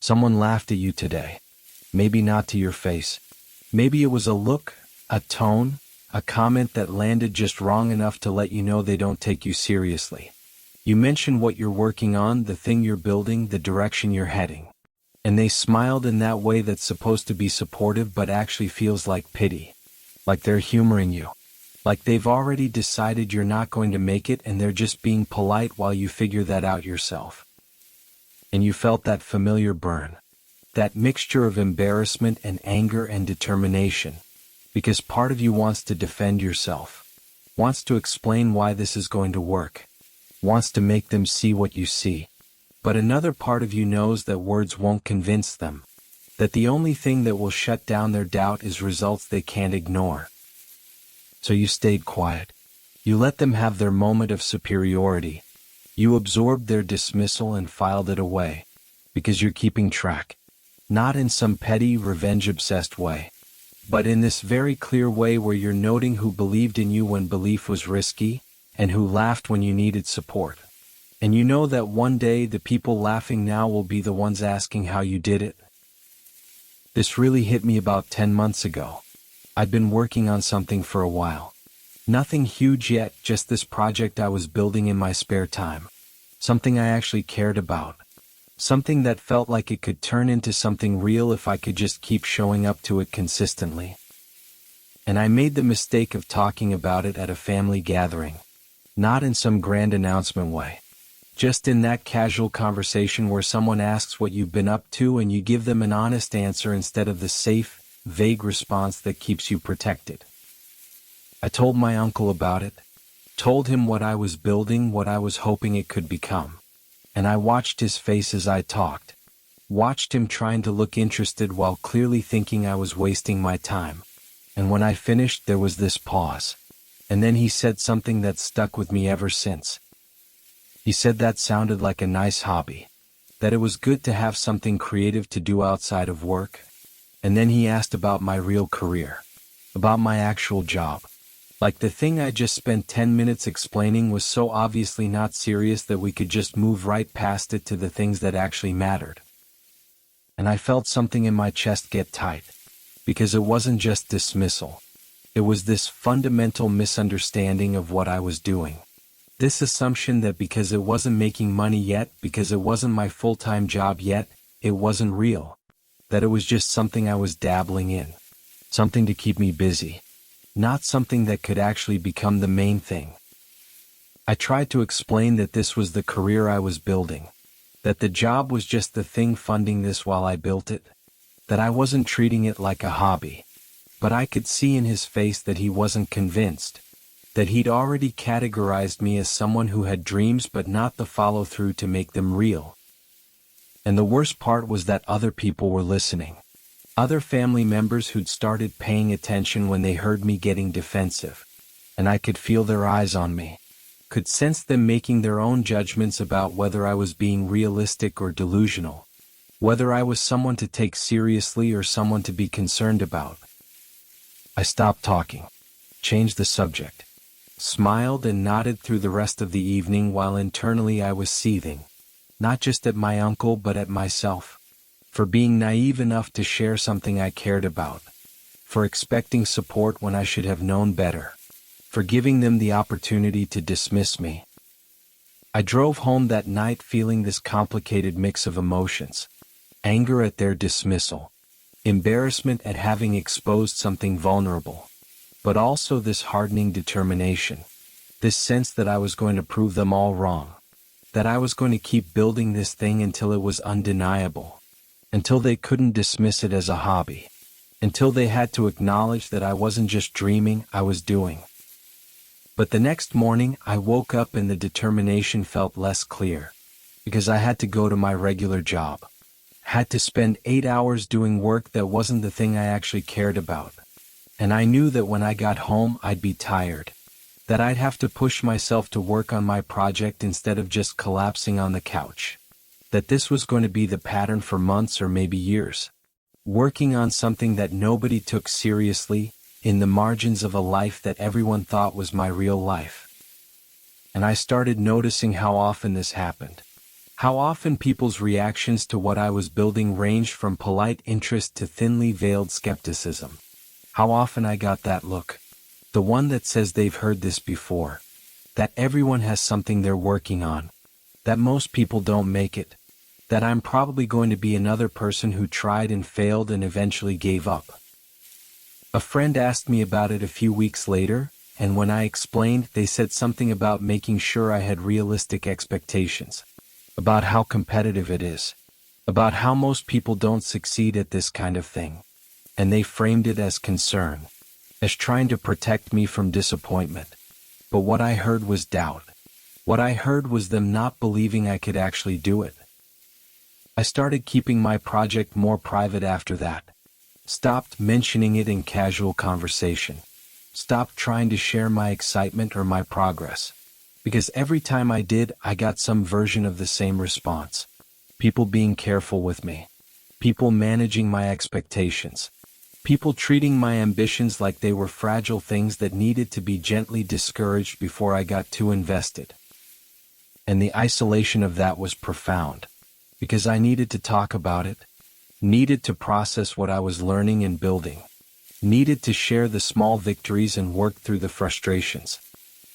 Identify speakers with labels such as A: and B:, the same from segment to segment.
A: Someone laughed at you today. Maybe not to your face. Maybe it was a look, a tone, a comment that landed just wrong enough to let you know they don't take you seriously. You mention what you're working on, the thing you're building, the direction you're heading. And they smiled in that way that's supposed to be supportive but actually feels like pity. Like they're humoring you. Like they've already decided you're not going to make it and they're just being polite while you figure that out yourself. And you felt that familiar burn. That mixture of embarrassment and anger and determination. Because part of you wants to defend yourself. Wants to explain why this is going to work. Wants to make them see what you see. But another part of you knows that words won't convince them. That the only thing that will shut down their doubt is results they can't ignore. So you stayed quiet. You let them have their moment of superiority. You absorbed their dismissal and filed it away. Because you're keeping track. Not in some petty, revenge-obsessed way. But in this very clear way where you're noting who believed in you when belief was risky, and who laughed when you needed support. And you know that one day the people laughing now will be the ones asking how you did it. This really hit me about 10 months ago. I'd been working on something for a while. Nothing huge yet, just this project I was building in my spare time. Something I actually cared about. Something that felt like it could turn into something real if I could just keep showing up to it consistently. And I made the mistake of talking about it at a family gathering. Not in some grand announcement way. Just in that casual conversation where someone asks what you've been up to and you give them an honest answer instead of the safe, vague response that keeps you protected. I told my uncle about it. Told him what I was building, what I was hoping it could become. And I watched his face as I talked. Watched him trying to look interested while clearly thinking I was wasting my time. And when I finished, there was this pause. And then he said something that stuck with me ever since. He said that sounded like a nice hobby. That it was good to have something creative to do outside of work. And then he asked about my real career. About my actual job. Like the thing I just spent 10 minutes explaining was so obviously not serious that we could just move right past it to the things that actually mattered. And I felt something in my chest get tight. Because it wasn't just dismissal. It was this fundamental misunderstanding of what I was doing. This assumption that because it wasn't making money yet, because it wasn't my full-time job yet, it wasn't real. That it was just something I was dabbling in. Something to keep me busy. Not something that could actually become the main thing. I tried to explain that this was the career I was building. That the job was just the thing funding this while I built it. That I wasn't treating it like a hobby. But I could see in his face that he wasn't convinced. That he'd already categorized me as someone who had dreams but not the follow-through to make them real. And the worst part was that other people were listening. Other family members who'd started paying attention when they heard me getting defensive. And I could feel their eyes on me. Could sense them making their own judgments about whether I was being realistic or delusional. Whether I was someone to take seriously or someone to be concerned about. I stopped talking. Changed the subject. Smiled and nodded through the rest of the evening while internally I was seething. Not just at my uncle but at myself. For being naive enough to share something I cared about. For expecting support when I should have known better. For giving them the opportunity to dismiss me. I drove home that night feeling this complicated mix of emotions. Anger at their dismissal. Embarrassment at having exposed something vulnerable. But also this hardening determination. This sense that I was going to prove them all wrong. That I was going to keep building this thing until it was undeniable. Until they couldn't dismiss it as a hobby. Until they had to acknowledge that I wasn't just dreaming, I was doing. But the next morning, I woke up and the determination felt less clear. Because I had to go to my regular job. Had to spend 8 hours doing work that wasn't the thing I actually cared about. And I knew that when I got home, I'd be tired. That I'd have to push myself to work on my project instead of just collapsing on the couch. That this was going to be the pattern for months or maybe years. Working on something that nobody took seriously, in the margins of a life that everyone thought was my real life. And I started noticing how often this happened. How often people's reactions to what I was building ranged from polite interest to thinly veiled skepticism. How often I got that look. The one that says they've heard this before. That everyone has something they're working on. That most people don't make it. That I'm probably going to be another person who tried and failed and eventually gave up. A friend asked me about it a few weeks later, and when I explained, they said something about making sure I had realistic expectations. About how competitive it is. About how most people don't succeed at this kind of thing. And they framed it as concern. As trying to protect me from disappointment. But what I heard was doubt. What I heard was them not believing I could actually do it. I started keeping my project more private after that. Stopped mentioning it in casual conversation. Stopped trying to share my excitement or my progress. Because every time I did, I got some version of the same response. People being careful with me. People managing my expectations. People treating my ambitions like they were fragile things that needed to be gently discouraged before I got too invested. And the isolation of that was profound. Because I needed to talk about it. Needed to process what I was learning and building. Needed to share the small victories and work through the frustrations.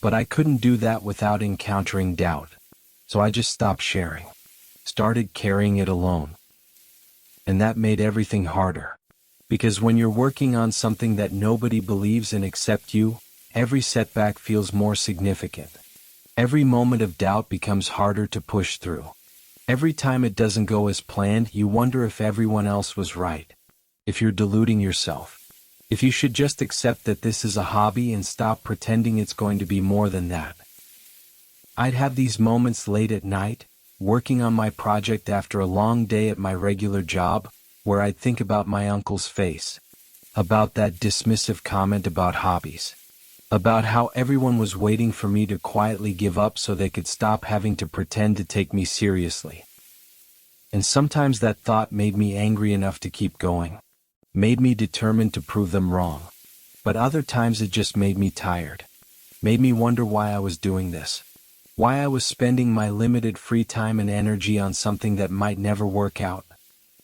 A: But I couldn't do that without encountering doubt. So I just stopped sharing. Started carrying it alone. And that made everything harder. Because when you're working on something that nobody believes in except you, every setback feels more significant. Every moment of doubt becomes harder to push through. Every time it doesn't go as planned, you wonder if everyone else was right. If you're deluding yourself. If you should just accept that this is a hobby and stop pretending it's going to be more than that. I'd have these moments late at night, working on my project after a long day at my regular job, where I'd think about my uncle's face. About that dismissive comment about hobbies. About how everyone was waiting for me to quietly give up so they could stop having to pretend to take me seriously. And sometimes that thought made me angry enough to keep going. Made me determined to prove them wrong. But other times it just made me tired. Made me wonder why I was doing this. Why I was spending my limited free time and energy on something that might never work out.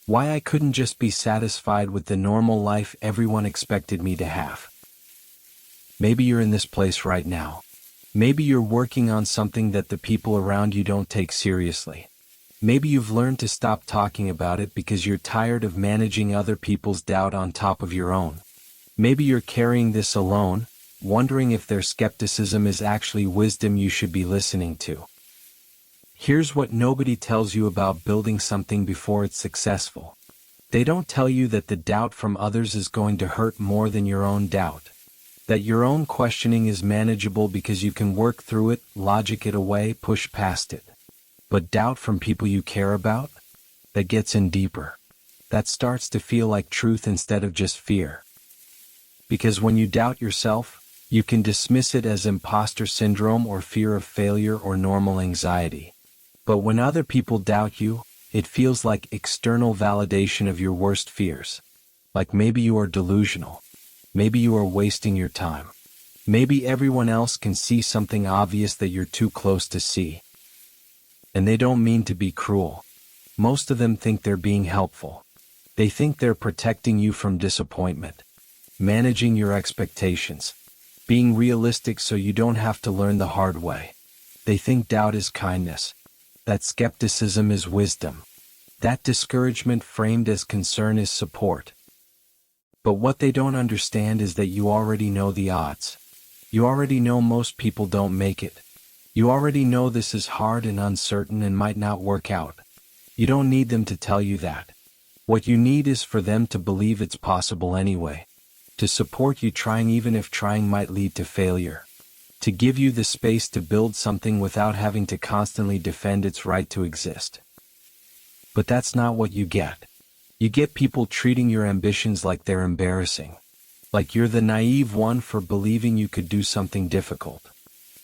A: Why I couldn't just be satisfied with the normal life everyone expected me to have. Maybe you're in this place right now. Maybe you're working on something that the people around you don't take seriously. Maybe you've learned to stop talking about it because you're tired of managing other people's doubt on top of your own. Maybe you're carrying this alone, wondering if their skepticism is actually wisdom you should be listening to. Here's what nobody tells you about building something before it's successful. They don't tell you that the doubt from others is going to hurt more than your own doubt. That your own questioning is manageable because you can work through it, logic it away, push past it. But doubt from people you care about? That gets in deeper. That starts to feel like truth instead of just fear. Because when you doubt yourself, you can dismiss it as imposter syndrome or fear of failure or normal anxiety. But when other people doubt you, it feels like external validation of your worst fears. Like maybe you are delusional. Maybe you are wasting your time. Maybe everyone else can see something obvious that you're too close to see. And they don't mean to be cruel. Most of them think they're being helpful. They think they're protecting you from disappointment. Managing your expectations. Being realistic so you don't have to learn the hard way. They think doubt is kindness. That skepticism is wisdom. That discouragement framed as concern is support. But what they don't understand is that you already know the odds. You already know most people don't make it. You already know this is hard and uncertain and might not work out. You don't need them to tell you that. What you need is for them to believe it's possible anyway. To support you trying even if trying might lead to failure. To give you the space to build something without having to constantly defend its right to exist. But that's not what you get. You get people treating your ambitions like they're embarrassing. Like you're the naive one for believing you could do something difficult.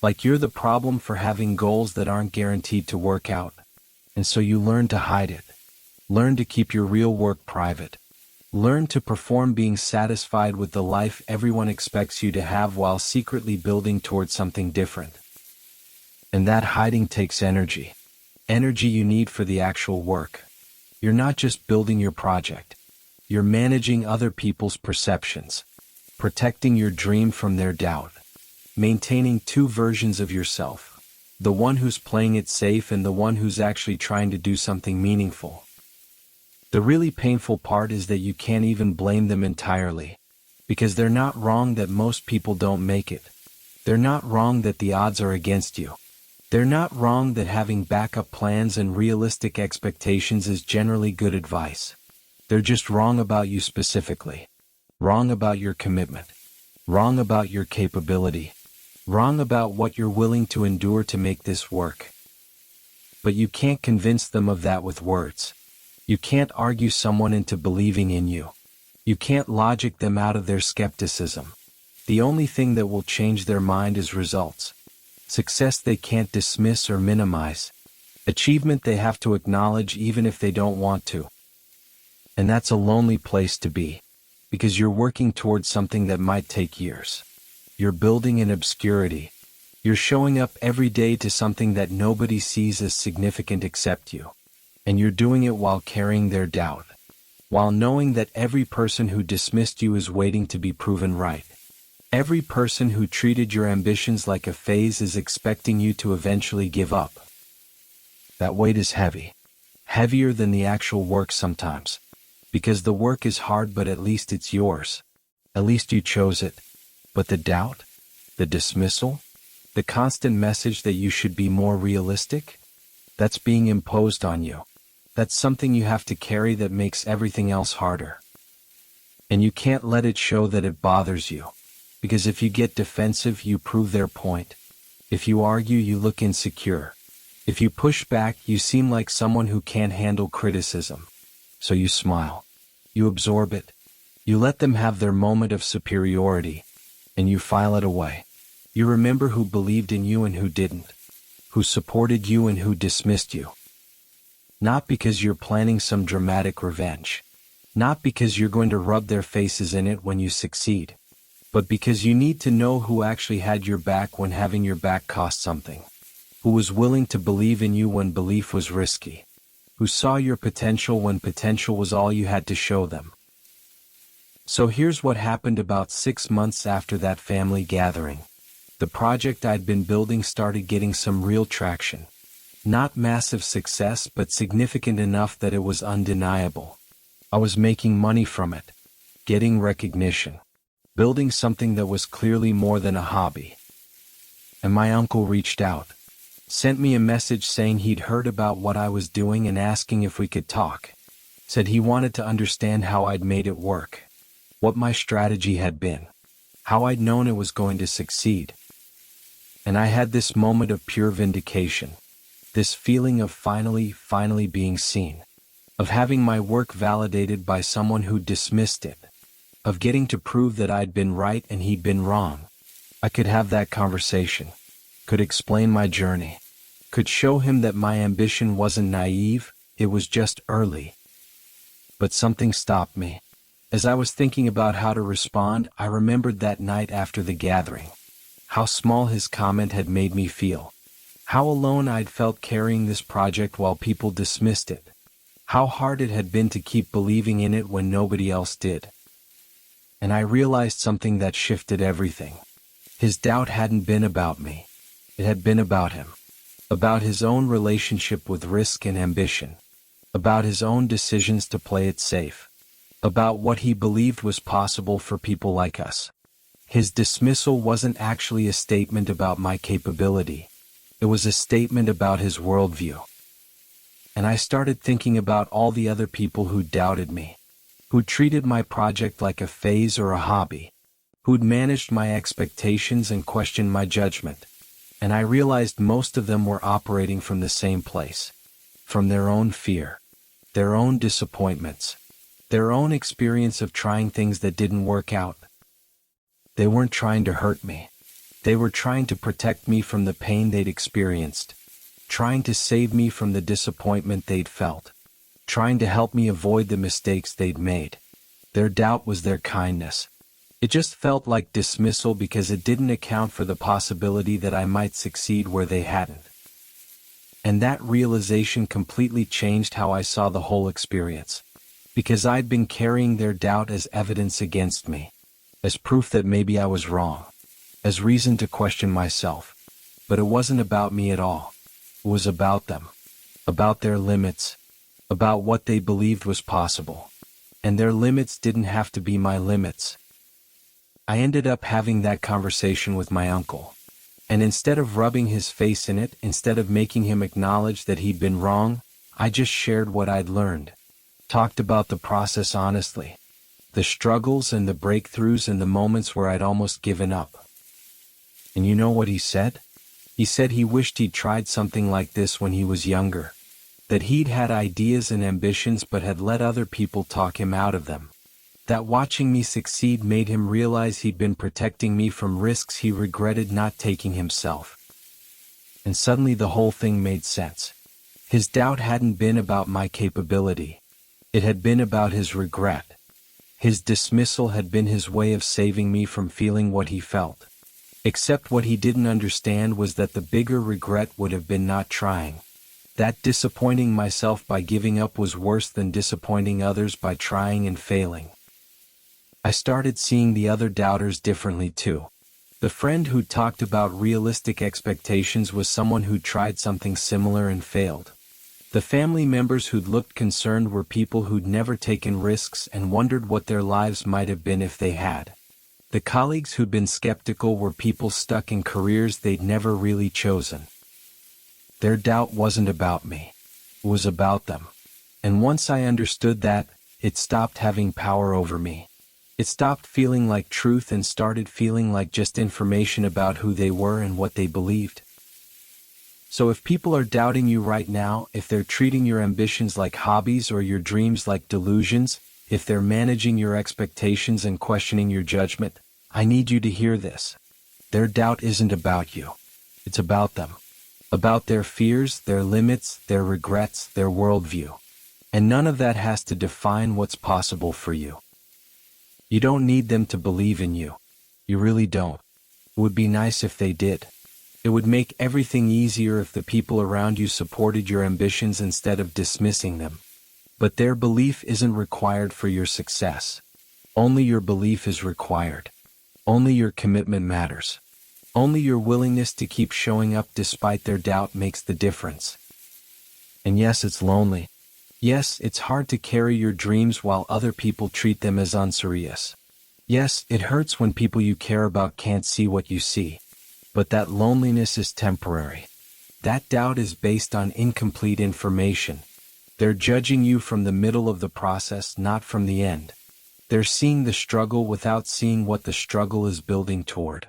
A: Like you're the problem for having goals that aren't guaranteed to work out. And so you learn to hide it. Learn to keep your real work private. Learn to perform being satisfied with the life everyone expects you to have while secretly building towards something different. And that hiding takes energy. energy you need for the actual work. You're not just building your project. You're managing other people's perceptions, protecting your dream from their doubt, maintaining two versions of yourself, the one who's playing it safe and the one who's actually trying to do something meaningful. The really painful part is that you can't even blame them entirely, because they're not wrong that most people don't make it. They're not wrong that the odds are against you. They're not wrong that having backup plans and realistic expectations is generally good advice. They're just wrong about you specifically. Wrong about your commitment. Wrong about your capability. Wrong about what you're willing to endure to make this work. But you can't convince them of that with words. You can't argue someone into believing in you. You can't logic them out of their skepticism. The only thing that will change their mind is results. Success they can't dismiss or minimize. Achievement they have to acknowledge even if they don't want to. And that's a lonely place to be, because you're working towards something that might take years. You're building in obscurity. You're showing up every day to something that nobody sees as significant except you. And you're doing it while carrying their doubt, while knowing that every person who dismissed you is waiting to be proven right. Every person who treated your ambitions like a phase is expecting you to eventually give up. That weight is heavy. Heavier than the actual work sometimes. Because the work is hard, but at least it's yours. At least you chose it. But the doubt? The dismissal? The constant message that you should be more realistic? That's being imposed on you. That's something you have to carry that makes everything else harder. And you can't let it show that it bothers you. Because if you get defensive, you prove their point. If you argue, you look insecure. If you push back, you seem like someone who can't handle criticism. So you smile. You absorb it. You let them have their moment of superiority. And you file it away. You remember who believed in you and who didn't. Who supported you and who dismissed you. Not because you're planning some dramatic revenge. Not because you're going to rub their faces in it when you succeed. But because you need to know who actually had your back when having your back cost something. Who was willing to believe in you when belief was risky. Who saw your potential when potential was all you had to show them. So here's what happened about 6 months after that family gathering. The project I'd been building started getting some real traction. Not massive success, but significant enough that it was undeniable. I was making money from it. Getting recognition. Building something that was clearly more than a hobby. And my uncle reached out. Sent me a message saying he'd heard about what I was doing and asking if we could talk. Said he wanted to understand how I'd made it work. What my strategy had been. How I'd known it was going to succeed. And I had this moment of pure vindication. This feeling of finally being seen. Of having my work validated by someone who dismissed it. Of getting to prove that I'd been right and he'd been wrong. I could have that conversation. Could explain my journey. Could show him that my ambition wasn't naive, it was just early. But something stopped me. As I was thinking about how to respond, I remembered that night after the gathering. How small his comment had made me feel. How alone I'd felt carrying this project while people dismissed it. How hard it had been to keep believing in it when nobody else did. And I realized something that shifted everything. His doubt hadn't been about me. It had been about him. About his own relationship with risk and ambition. About his own decisions to play it safe. About what he believed was possible for people like us. His dismissal wasn't actually a statement about my capability. It was a statement about his worldview. And I started thinking about all the other people who doubted me. Who treated my project like a phase or a hobby. Who'd managed my expectations and questioned my judgment. And I realized most of them were operating from the same place. From their own fear. Their own disappointments. Their own experience of trying things that didn't work out. They weren't trying to hurt me. They were trying to protect me from the pain they'd experienced. Trying to save me from the disappointment they'd felt. Trying to help me avoid the mistakes they'd made. Their doubt was their kindness. It just felt like dismissal because it didn't account for the possibility that I might succeed where they hadn't. And that realization completely changed how I saw the whole experience. Because I'd been carrying their doubt as evidence against me. As proof that maybe I was wrong. As reason to question myself. But it wasn't about me at all. It was about them. About their limits. About what they believed was possible. And their limits didn't have to be my limits. I ended up having that conversation with my uncle. And instead of rubbing his face in it, instead of making him acknowledge that he'd been wrong, I just shared what I'd learned. Talked about the process honestly. The struggles and the breakthroughs and the moments where I'd almost given up. And you know what he said? He said he wished he'd tried something like this when he was younger. That he'd had ideas and ambitions but had let other people talk him out of them. That watching me succeed made him realize he'd been protecting me from risks he regretted not taking himself. And suddenly the whole thing made sense. His doubt hadn't been about my capability. It had been about his regret. His dismissal had been his way of saving me from feeling what he felt. Except what he didn't understand was that the bigger regret would have been not trying. That disappointing myself by giving up was worse than disappointing others by trying and failing. I started seeing the other doubters differently too. The friend who talked about realistic expectations was someone who'd tried something similar and failed. The family members who'd looked concerned were people who'd never taken risks and wondered what their lives might have been if they had. The colleagues who'd been skeptical were people stuck in careers they'd never really chosen. Their doubt wasn't about me. It was about them. And once I understood that, it stopped having power over me. It stopped feeling like truth and started feeling like just information about who they were and what they believed. So if people are doubting you right now, if they're treating your ambitions like hobbies or your dreams like delusions, if they're managing your expectations and questioning your judgment, I need you to hear this. Their doubt isn't about you. It's about them. About their fears, their limits, their regrets, their worldview. And none of that has to define what's possible for you. You don't need them to believe in you. You really don't. It would be nice if they did. It would make everything easier if the people around you supported your ambitions instead of dismissing them. But their belief isn't required for your success. Only your belief is required. Only your commitment matters. Only your willingness to keep showing up despite their doubt makes the difference. And yes, it's lonely. Yes, it's hard to carry your dreams while other people treat them as unserious. Yes, it hurts when people you care about can't see what you see. But that loneliness is temporary. That doubt is based on incomplete information. They're judging you from the middle of the process, not from the end. They're seeing the struggle without seeing what the struggle is building toward.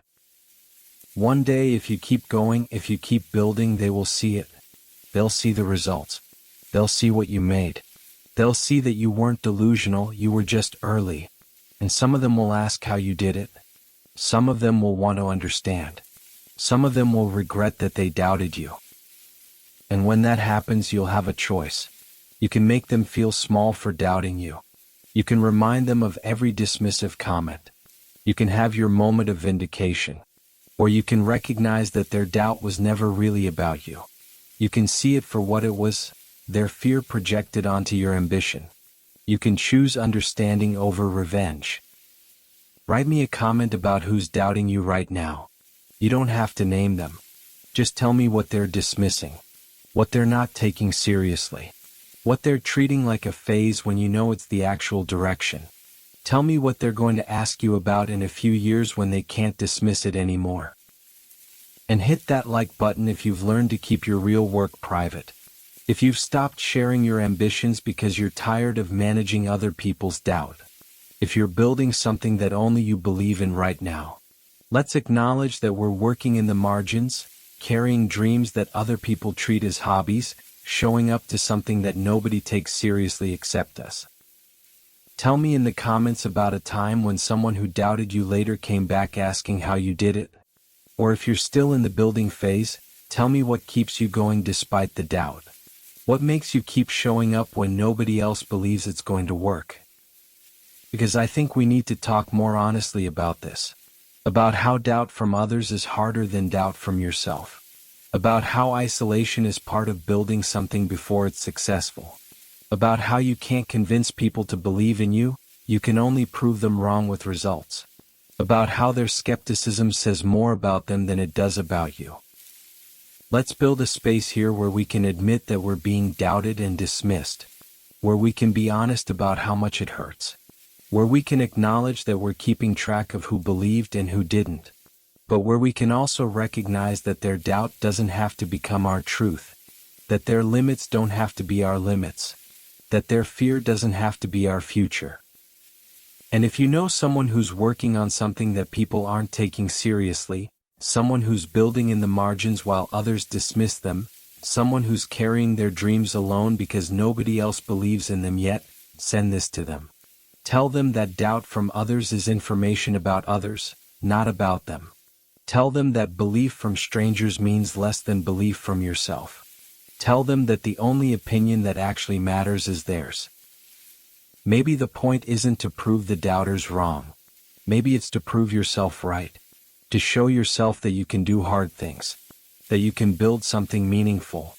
A: One day, if you keep going, if you keep building, they will see it. They'll see the results. They'll see what you made. They'll see that you weren't delusional, you were just early. And some of them will ask how you did it. Some of them will want to understand. Some of them will regret that they doubted you. And when that happens, you'll have a choice. You can make them feel small for doubting you. You can remind them of every dismissive comment. You can have your moment of vindication. Or you can recognize that their doubt was never really about you. You can see it for what it was, their fear projected onto your ambition. You can choose understanding over revenge. Write me a comment about who's doubting you right now. You don't have to name them. Just tell me what they're dismissing. What they're not taking seriously. What they're treating like a phase when you know it's the actual direction. Tell me what they're going to ask you about in a few years when they can't dismiss it anymore. And hit that like button if you've learned to keep your real work private. If you've stopped sharing your ambitions because you're tired of managing other people's doubt. If you're building something that only you believe in right now. Let's acknowledge that we're working in the margins, carrying dreams that other people treat as hobbies, showing up to something that nobody takes seriously except us. Tell me in the comments about a time when someone who doubted you later came back asking how you did it. Or if you're still in the building phase, tell me what keeps you going despite the doubt. What makes you keep showing up when nobody else believes it's going to work? Because I think we need to talk more honestly about this. About how doubt from others is harder than doubt from yourself. about how isolation is part of building something before it's successful, about how you can't convince people to believe in you, you can only prove them wrong with results, about how their skepticism says more about them than it does about you. Let's build a space here where we can admit that we're being doubted and dismissed, where we can be honest about how much it hurts, where we can acknowledge that we're keeping track of who believed and who didn't, but where we can also recognize that their doubt doesn't have to become our truth, that their limits don't have to be our limits, that their fear doesn't have to be our future. And if you know someone who's working on something that people aren't taking seriously, someone who's building in the margins while others dismiss them, someone who's carrying their dreams alone because nobody else believes in them yet, send this to them. Tell them that doubt from others is information about others, not about them. Tell them that belief from strangers means less than belief from yourself. Tell them that the only opinion that actually matters is theirs. Maybe the point isn't to prove the doubters wrong. Maybe it's to prove yourself right. To show yourself that you can do hard things. That you can build something meaningful.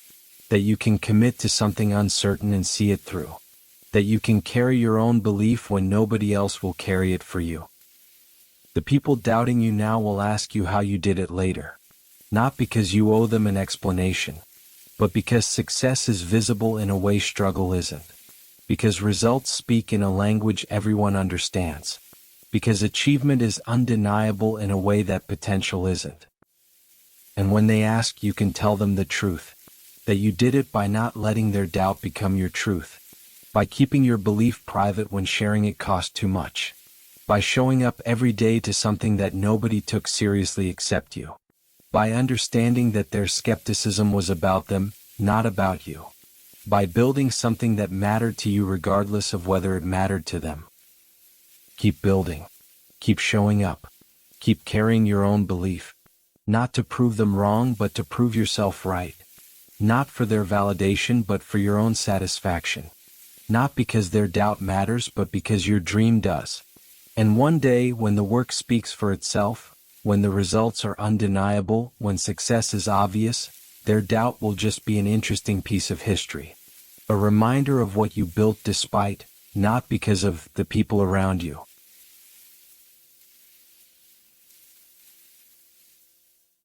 A: That you can commit to something uncertain and see it through. That you can carry your own belief when nobody else will carry it for you. The people doubting you now will ask you how you did it later. Not because you owe them an explanation, but because success is visible in a way struggle isn't. Because results speak in a language everyone understands. Because achievement is undeniable in a way that potential isn't. And when they ask, you can tell them the truth. That you did it by not letting their doubt become your truth. By keeping your belief private when sharing it cost too much. By showing up every day to something that nobody took seriously except you. By understanding that their skepticism was about them, not about you. By building something that mattered to you regardless of whether it mattered to them. Keep building. Keep showing up. Keep carrying your own belief. Not to prove them wrong, but to prove yourself right. Not for their validation, but for your own satisfaction. Not because their doubt matters, but because your dream does. And one day, when the work speaks for itself, when the results are undeniable, when success is obvious, their doubt will just be an interesting piece of history. A reminder of what you built despite, not because of, the people around you.